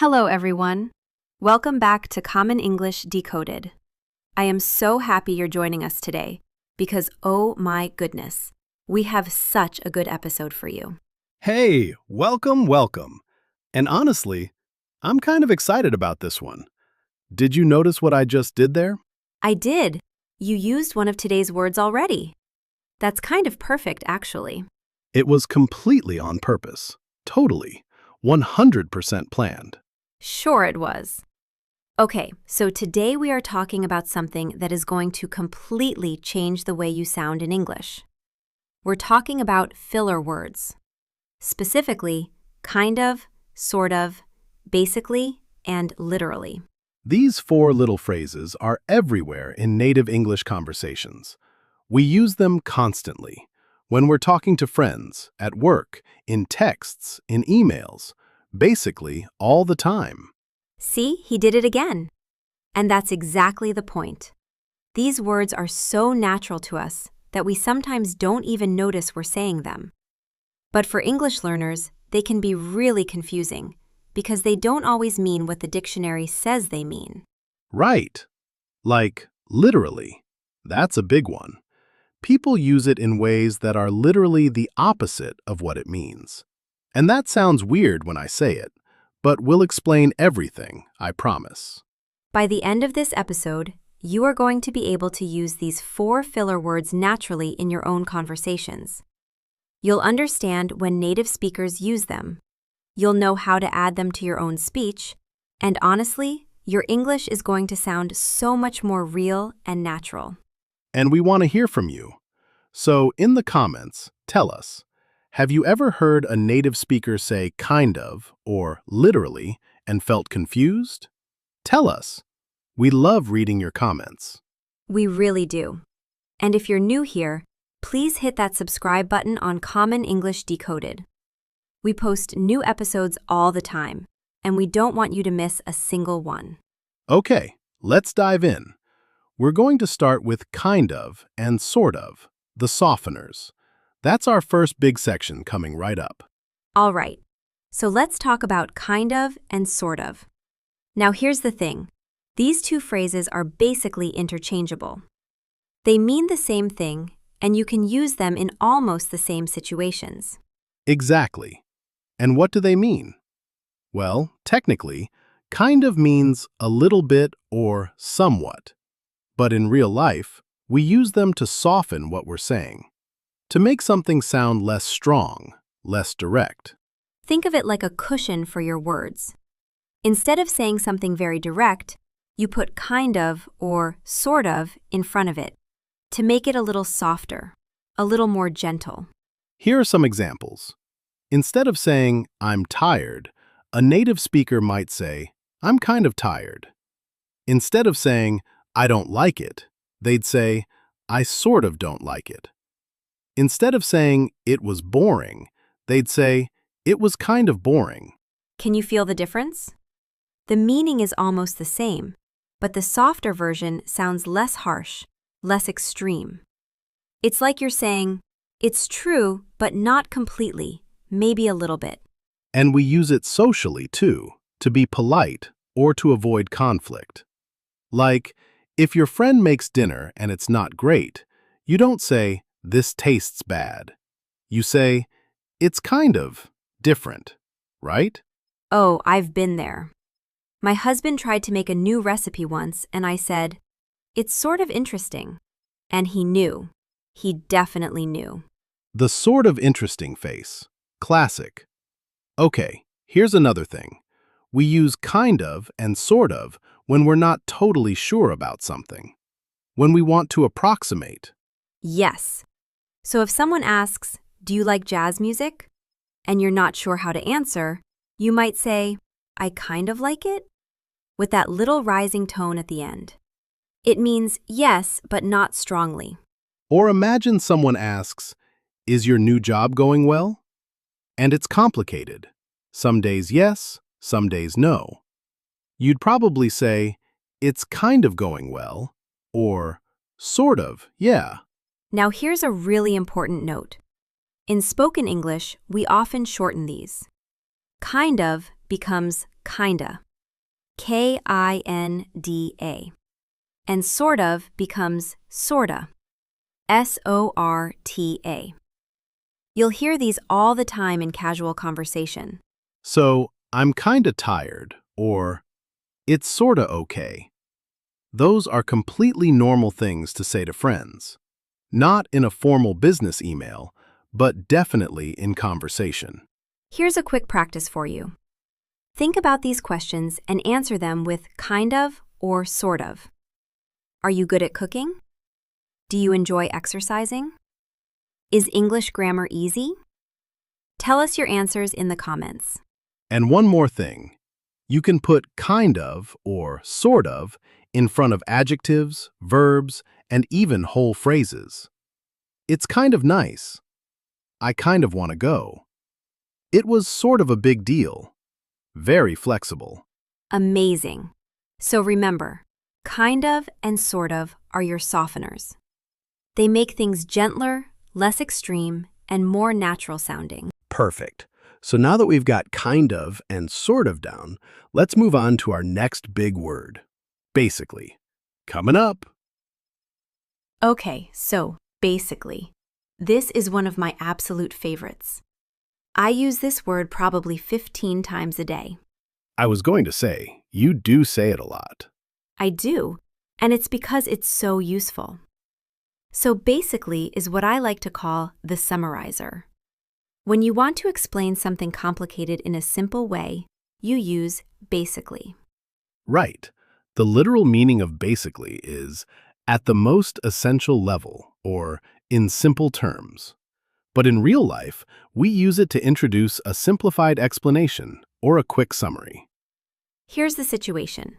Hello, everyone. Welcome back to Common English Decoded. I am so happy you're joining us today because, oh my goodness, we have such a good episode for you. Hey, welcome. And honestly, I'm kind of excited about this one. Did you notice what I just did there? I did. You used one of today's words already. That's kind of perfect, actually. It was completely on purpose. Totally. 100% planned. Sure, it was. Okay, so today we are talking about something that is going to completely change the way you sound in English. We're talking about filler words. Specifically, kind of, sort of, basically, and literally. These four little phrases are everywhere in native English conversations. We use them constantly. When we're talking to friends, at work, in texts, in emails, basically all the time. See, he did it again. And that's exactly the point. These words are so natural to us that we sometimes don't even notice we're saying them. But for English learners, they can be really confusing because they don't always mean what the dictionary says they mean. Right. Like, literally. That's a big one. People use it in ways that are literally the opposite of what it means. And that sounds weird when I say it, but we'll explain everything, I promise. By the end of this episode, you are going to be able to use these four filler words naturally in your own conversations. You'll understand when native speakers use them. You'll know how to add them to your own speech. And honestly, your English is going to sound so much more real and natural. And we want to hear from you. So in the comments, tell us, have you ever heard a native speaker say kind of or literally and felt confused? Tell us. We love reading your comments. We really do. And if you're new here, please hit that subscribe button on Common English Decoded. We post new episodes all the time, and we don't want you to miss a single one. Okay, let's dive in. We're going to start with kind of and sort of, the softeners. That's our first big section coming right up. All right, so let's talk about kind of and sort of. Now here's the thing. These two phrases are basically interchangeable. They mean the same thing, and you can use them in almost the same situations. Exactly. And what do they mean? Well, technically, kind of means a little bit or somewhat. But in real life, we use them to soften what we're saying, to make something sound less strong, less direct. Think of it like a cushion for your words. Instead of saying something very direct, you put kind of or sort of in front of it to make it a little softer, a little more gentle. Here are some examples. Instead of saying, I'm tired, a native speaker might say, I'm kind of tired. Instead of saying, I don't like it, they'd say, I sort of don't like it. Instead of saying, it was boring, they'd say, it was kind of boring. Can you feel the difference? The meaning is almost the same, but the softer version sounds less harsh, less extreme. It's like you're saying, it's true, but not completely, maybe a little bit. And we use it socially, too, to be polite or to avoid conflict. Like, if your friend makes dinner and it's not great, you don't say, this tastes bad. You say, it's kind of different, right? Oh, I've been there. My husband tried to make a new recipe once, and I said, it's sort of interesting. And he knew. He definitely knew. The sort of interesting face. Classic. Okay, here's another thing. We use kind of and sort of when we're not totally sure about something. When we want to approximate. Yes. So if someone asks, do you like jazz music? And you're not sure how to answer, you might say, I kind of like it, with that little rising tone at the end. It means yes, but not strongly. Or imagine someone asks, is your new job going well? And it's complicated. Some days yes, some days no. You'd probably say, it's kind of going well, or sort of, yeah. Now here's a really important note. In spoken English, we often shorten these. Kind of becomes kinda. Kinda. And sort of becomes sorta. Sorta. You'll hear these all the time in casual conversation. So, I'm kinda tired, or it's sorta okay. Those are completely normal things to say to friends. Not in a formal business email, but definitely in conversation. Here's a quick practice for you. Think about these questions and answer them with kind of or sort of. Are you good at cooking? Do you enjoy exercising? Is English grammar easy? Tell us your answers in the comments. And one more thing. You can put kind of or sort of in front of adjectives, verbs, and even whole phrases. It's kind of nice. I kind of want to go. It was sort of a big deal. Very flexible. Amazing. So remember, kind of and sort of are your softeners. They make things gentler, less extreme, and more natural sounding. Perfect. So now that we've got kind of and sort of down, let's move on to our next big word. Basically. Coming up. Okay, so basically, this is one of my absolute favorites. I use this word probably 15 times a day. I was going to say, you do say it a lot. I do, and it's because it's so useful. So basically is what I like to call the summarizer. When you want to explain something complicated in a simple way, you use basically. Right. The literal meaning of basically is at the most essential level, or in simple terms. But in real life, we use it to introduce a simplified explanation or a quick summary. Here's the situation.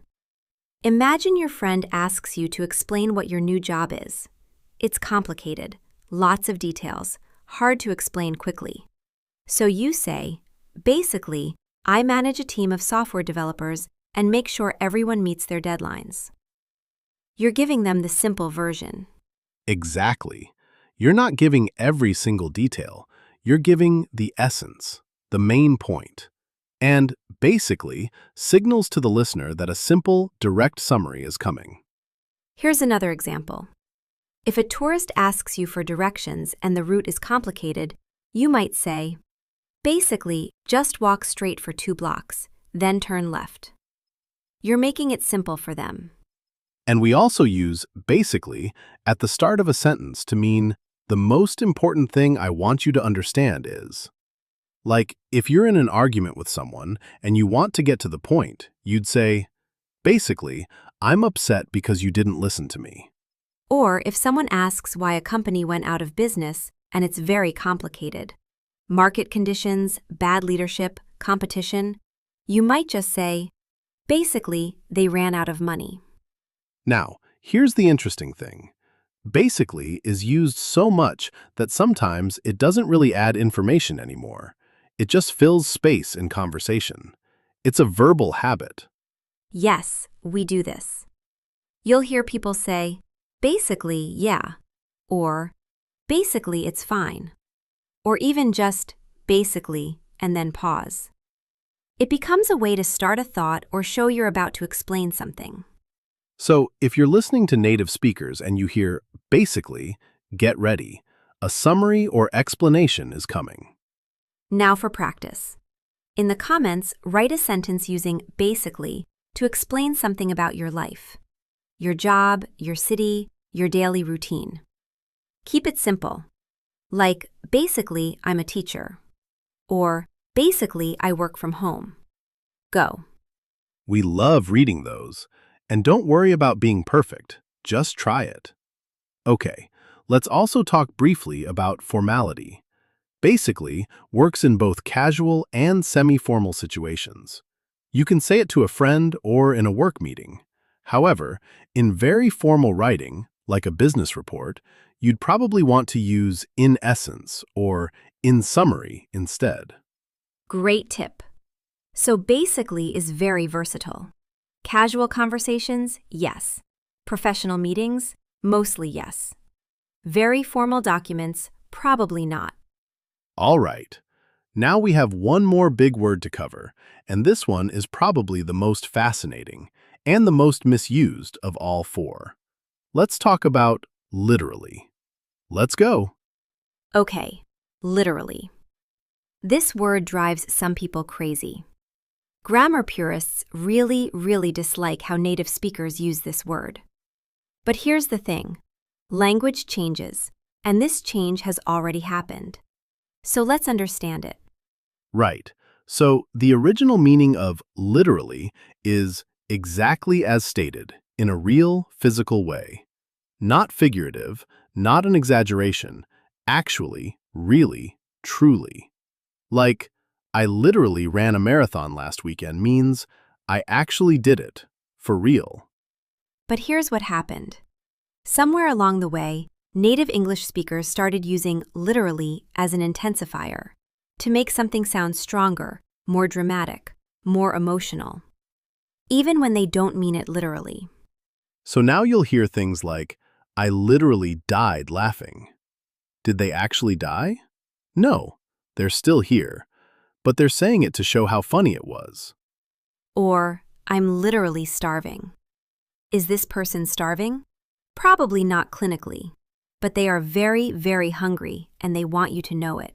Imagine your friend asks you to explain what your new job is. It's complicated, lots of details, hard to explain quickly. So you say, basically, I manage a team of software developers and make sure everyone meets their deadlines. You're giving them the simple version. Exactly. You're not giving every single detail. You're giving the essence, the main point. And, basically, signals to the listener that a simple, direct summary is coming. Here's another example. If a tourist asks you for directions and the route is complicated, you might say, basically, just walk straight for 2 blocks, then turn left. You're making it simple for them. And we also use basically at the start of a sentence to mean the most important thing I want you to understand is. Like, if you're in an argument with someone and you want to get to the point, you'd say, basically, I'm upset because you didn't listen to me. Or if someone asks why a company went out of business and it's very complicated, market conditions, bad leadership, competition, you might just say, basically, they ran out of money. Now, here's the interesting thing. Basically is used so much that sometimes it doesn't really add information anymore. It just fills space in conversation. It's a verbal habit. Yes, we do this. You'll hear people say, basically, yeah, or basically, it's fine, or even just basically and then pause. It becomes a way to start a thought or show you're about to explain something. So, if you're listening to native speakers and you hear basically, get ready. A summary or explanation is coming. Now for practice. In the comments, write a sentence using basically to explain something about your life, your job, your city, your daily routine. Keep it simple, like basically I'm a teacher, or basically I work from home. Go. We love reading those. And don't worry about being perfect, just try it. Okay, let's also talk briefly about formality. Basically, works in both casual and semi-formal situations. You can say it to a friend or in a work meeting. However, in very formal writing, like a business report, you'd probably want to use in essence or in summary instead. Great tip. So basically is very versatile. Casual conversations, yes. Professional meetings, mostly yes. Very formal documents, probably not. All right. Now we have one more big word to cover, and this one is probably the most fascinating and the most misused of all four. Let's talk about literally. Let's go. Okay, literally. This word drives some people crazy. Grammar purists really dislike how native speakers use this word. But here's the thing. Language changes, and this change has already happened. So let's understand it. Right. So the original meaning of literally is exactly as stated, in a real, physical way. Not figurative, not an exaggeration, actually, really, truly. Like, I literally ran a marathon last weekend means I actually did it, for real. But here's what happened. Somewhere along the way, native English speakers started using literally as an intensifier to make something sound stronger, more dramatic, more emotional, even when they don't mean it literally. So now you'll hear things like, I literally died laughing. Did they actually die? No, they're still here, but they're saying it to show how funny it was. Or, I'm literally starving. Is this person starving? Probably not clinically, but they are very hungry and they want you to know it.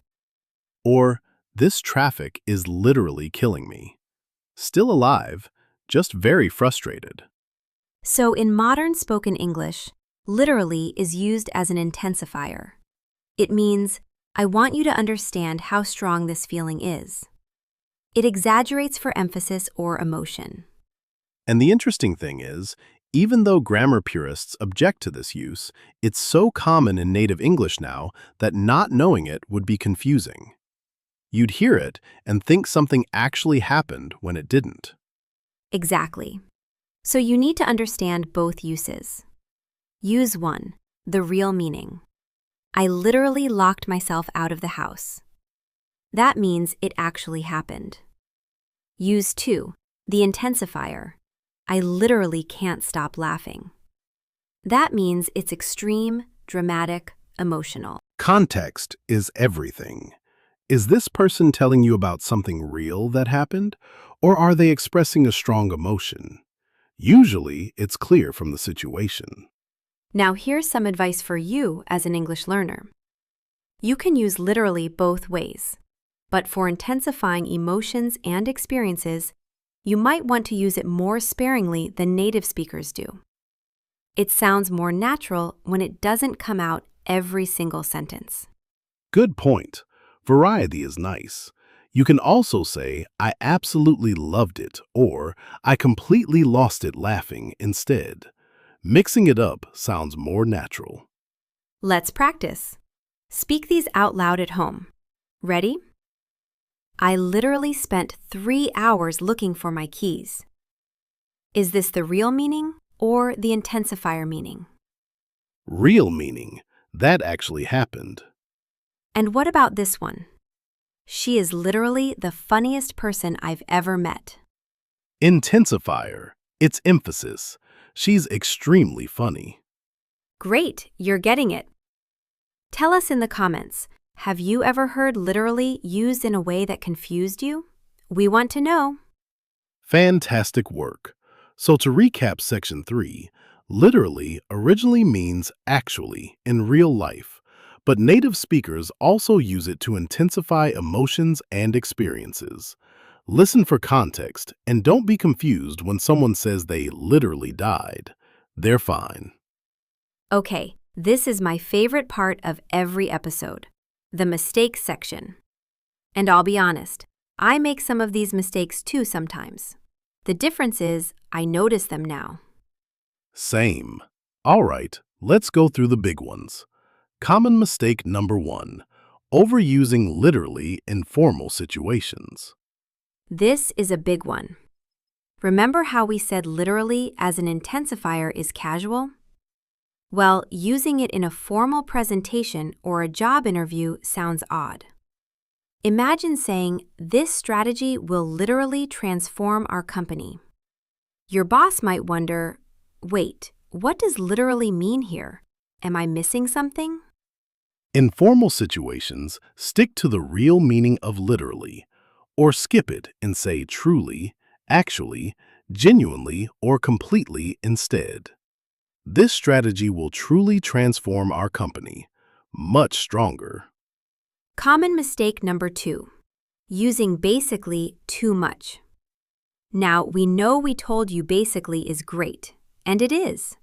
Or, this traffic is literally killing me. Still alive, just very frustrated. So in modern spoken English, literally is used as an intensifier. It means, I want you to understand how strong this feeling is. It exaggerates for emphasis or emotion. And the interesting thing is, even though grammar purists object to this use, it's so common in native English now that not knowing it would be confusing. You'd hear it and think something actually happened when it didn't. Exactly. So you need to understand both uses. Use one, the real meaning. I literally locked myself out of the house. That means it actually happened. Use two, the intensifier. I literally can't stop laughing. That means it's extreme, dramatic, emotional. Context is everything. Is this person telling you about something real that happened, or are they expressing a strong emotion? Usually, it's clear from the situation. Now here's some advice for you as an English learner. You can use literally both ways, but for intensifying emotions and experiences, you might want to use it more sparingly than native speakers do. It sounds more natural when it doesn't come out every single sentence. Good point. Variety is nice. You can also say, I absolutely loved it, or I completely lost it laughing instead. Mixing it up sounds more natural. Let's practice. Speak these out loud at home. Ready? I literally spent 3 hours looking for my keys. Is this the real meaning or the intensifier meaning? Real meaning. That actually happened. And what about this one? She is literally the funniest person I've ever met. Intensifier. It's emphasis. She's extremely funny. Great, you're getting it. Tell us in the comments, have you ever heard literally used in a way that confused you? We want to know. Fantastic work. So to recap section 3, literally originally means actually in real life, but native speakers also use it to intensify emotions and experiences. Listen for context and don't be confused when someone says they literally died. They're fine. Okay, this is my favorite part of every episode, the mistakes section. And I'll be honest, I make some of these mistakes too sometimes. The difference is I notice them now. Same. All right, let's go through the big ones. Common mistake number 1, overusing literally in formal situations. This is a big one. Remember how we said literally as an intensifier is casual? Well, using it in a formal presentation or a job interview sounds odd. Imagine saying, this strategy will literally transform our company. Your boss might wonder, wait, what does literally mean here? Am I missing something? In formal situations, stick to the real meaning of literally, or skip it and say truly, actually, genuinely, or completely instead. This strategy will truly transform our company. Much stronger. Common mistake number 2. Using basically too much. Now, we know we told you basically is great, and it is.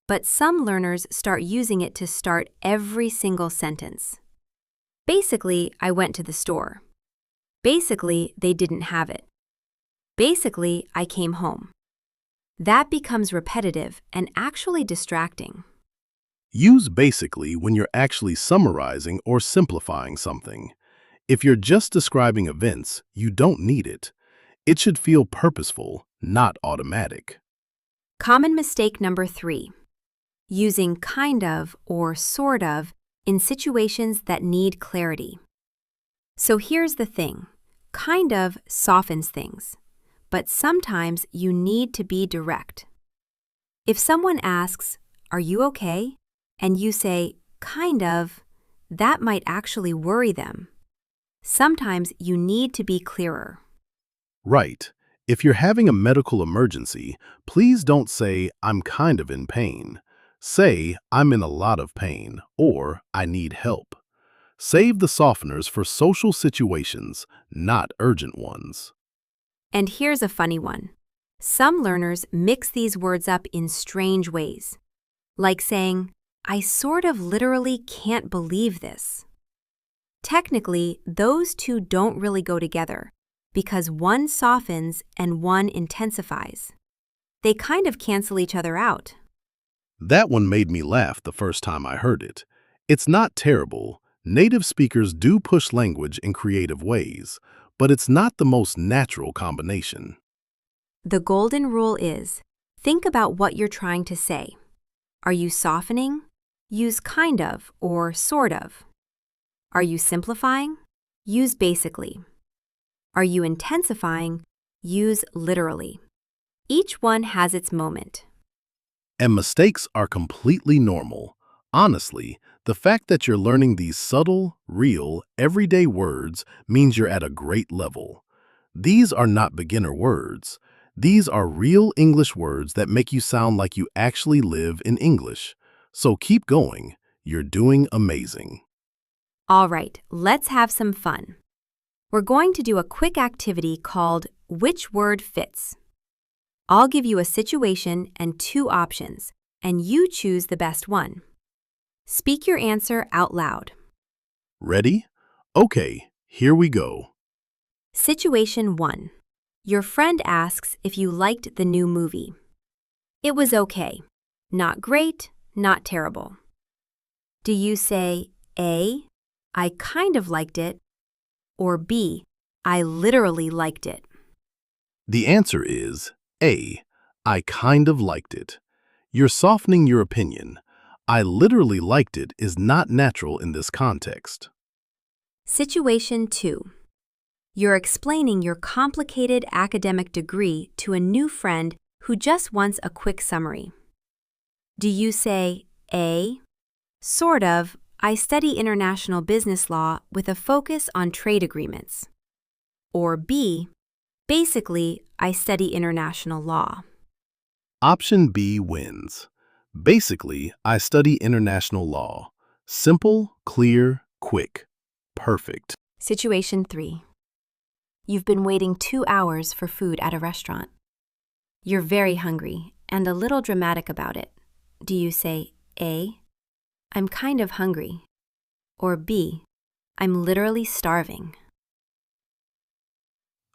But some learners start using it to start every single sentence. Basically, I went to the store. Basically, they didn't have it. Basically, I came home. That becomes repetitive and actually distracting. Use basically when you're actually summarizing or simplifying something. If you're just describing events, you don't need it. It should feel purposeful, not automatic. Common mistake number 3. Using kind of or sort of in situations that need clarity. So here's the thing. Kind of softens things, but sometimes you need to be direct. If someone asks, "Are you okay?" and you say, "Kind of," that might actually worry them. Sometimes you need to be clearer. Right. If you're having a medical emergency, please don't say, "I'm kind of in pain." Say, "I'm in a lot of pain," or "I need help." Save the softeners for social situations, not urgent ones. And here's a funny one. Some learners mix these words up in strange ways, like saying, "I sort of literally can't believe this." Technically, those two don't really go together because one softens and one intensifies. They kind of cancel each other out. That one made me laugh the first time I heard it. It's not terrible. Native speakers do push language in creative ways, but it's not the most natural combination. The golden rule is, think about what you're trying to say. Are you softening? Use kind of or sort of. Are you simplifying? Use basically. Are you intensifying? Use literally. Each one has its moment. And mistakes are completely normal. Honestly, the fact that you're learning these subtle, real, everyday words means you're at a great level. These are not beginner words. These are real English words that make you sound like you actually live in English. So keep going. You're doing amazing. All right, let's have some fun. We're going to do a quick activity called Which Word Fits? I'll give you a situation and 2 options, and you choose the best one. Speak your answer out loud. Ready? Okay, here we go. Situation 1. Your friend asks if you liked the new movie. It was okay. Not great, not terrible. Do you say A, I kind of liked it, or B, I literally liked it? The answer is A, I kind of liked it. You're softening your opinion. I literally liked it is not natural in this context. Situation 2. You're explaining your complicated academic degree to a new friend who just wants a quick summary. Do you say A, sort of, I study international business law with a focus on trade agreements? Or B, basically, I study international law? Option B wins. Basically, I study international law. Simple, clear, quick. Perfect. Situation 3. You've been waiting 2 hours for food at a restaurant. You're very hungry and a little dramatic about it. Do you say A, I'm kind of hungry, or B, I'm literally starving?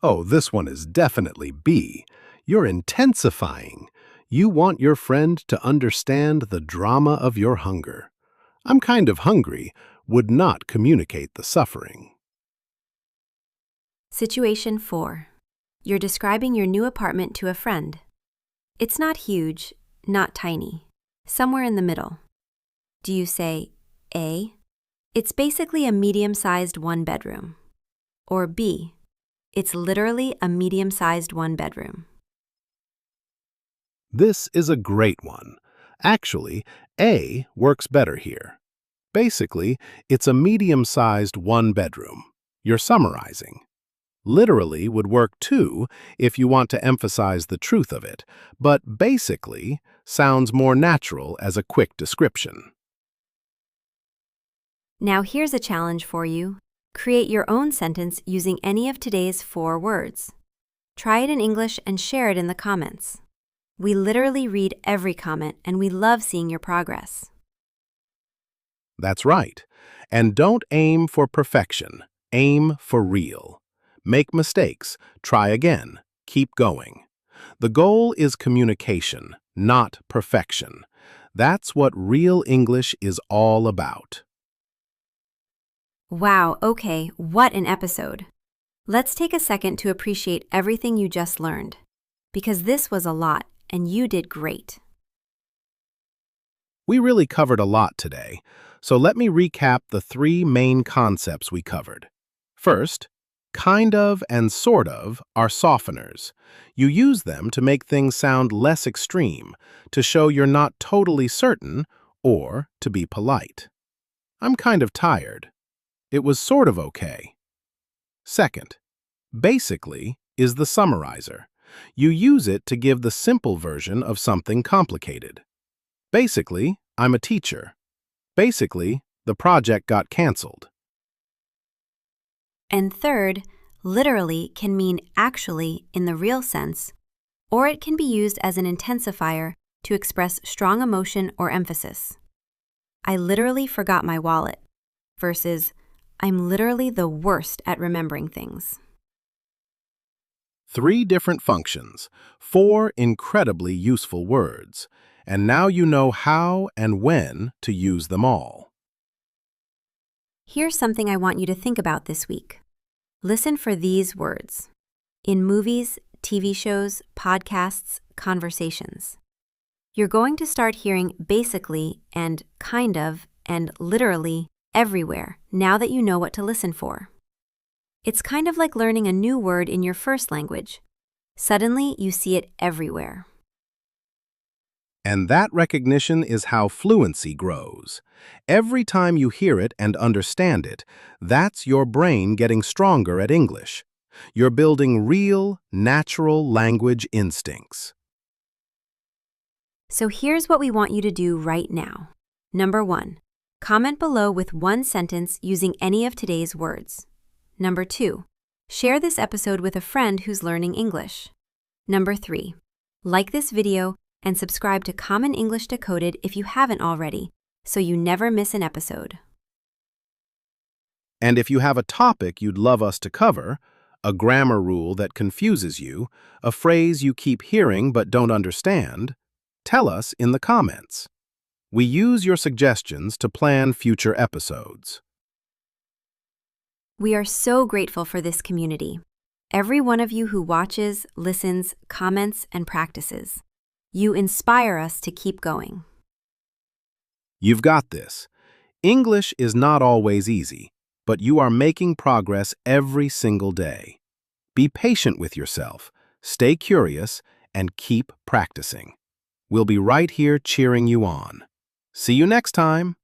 Oh, this one is definitely B. You're intensifying. You want your friend to understand the drama of your hunger. I'm kind of hungry would not communicate the suffering. Situation 4. You're describing your new apartment to a friend. It's not huge, not tiny, somewhere in the middle. Do you say A, it's basically a medium-sized 1-bedroom, or B, it's literally a medium-sized 1-bedroom? This is a great one. Actually, A works better here. Basically, it's a medium-sized one-bedroom. You're summarizing. Literally would work too if you want to emphasize the truth of it, but basically sounds more natural as a quick description. Now here's a challenge for you. Create your own sentence using any of today's 4 words. Try it in English and share it in the comments. We literally read every comment and we love seeing your progress. That's right. And don't aim for perfection. Aim for real. Make mistakes. Try again. Keep going. The goal is communication, not perfection. That's what real English is all about. Wow, okay, what an episode. Let's take a second to appreciate everything you just learned, because this was a lot and you did great. We really covered a lot today, so let me recap the 3 main concepts we covered. First, kind of and sort of are softeners. You use them to make things sound less extreme, to show you're not totally certain, or to be polite. I'm kind of tired. It was sort of okay. Second, basically is the summarizer. You use it to give the simple version of something complicated. Basically, I'm a teacher. Basically, the project got canceled. And third, literally can mean actually in the real sense, or it can be used as an intensifier to express strong emotion or emphasis. I literally forgot my wallet versus I'm literally the worst at remembering things. 3 different functions, 4 incredibly useful words, and now you know how and when to use them all. Here's something I want you to think about this week. Listen for these words. In movies, TV shows, podcasts, conversations. You're going to start hearing basically and kind of and literally everywhere now that you know what to listen for. It's kind of like learning a new word in your first language. Suddenly, you see it everywhere. And that recognition is how fluency grows. Every time you hear it and understand it, that's your brain getting stronger at English. You're building real, natural language instincts. So here's what we want you to do right now. Number 1, comment below with one sentence using any of today's words. Number 2, share this episode with a friend who's learning English. Number 3, like this video and subscribe to Common English Decoded if you haven't already, so you never miss an episode. And if you have a topic you'd love us to cover, a grammar rule that confuses you, a phrase you keep hearing but don't understand, tell us in the comments. We use your suggestions to plan future episodes. We are so grateful for this community. Every one of you who watches, listens, comments, and practices. You inspire us to keep going. You've got this. English is not always easy, but you are making progress every single day. Be patient with yourself, stay curious, and keep practicing. We'll be right here cheering you on. See you next time.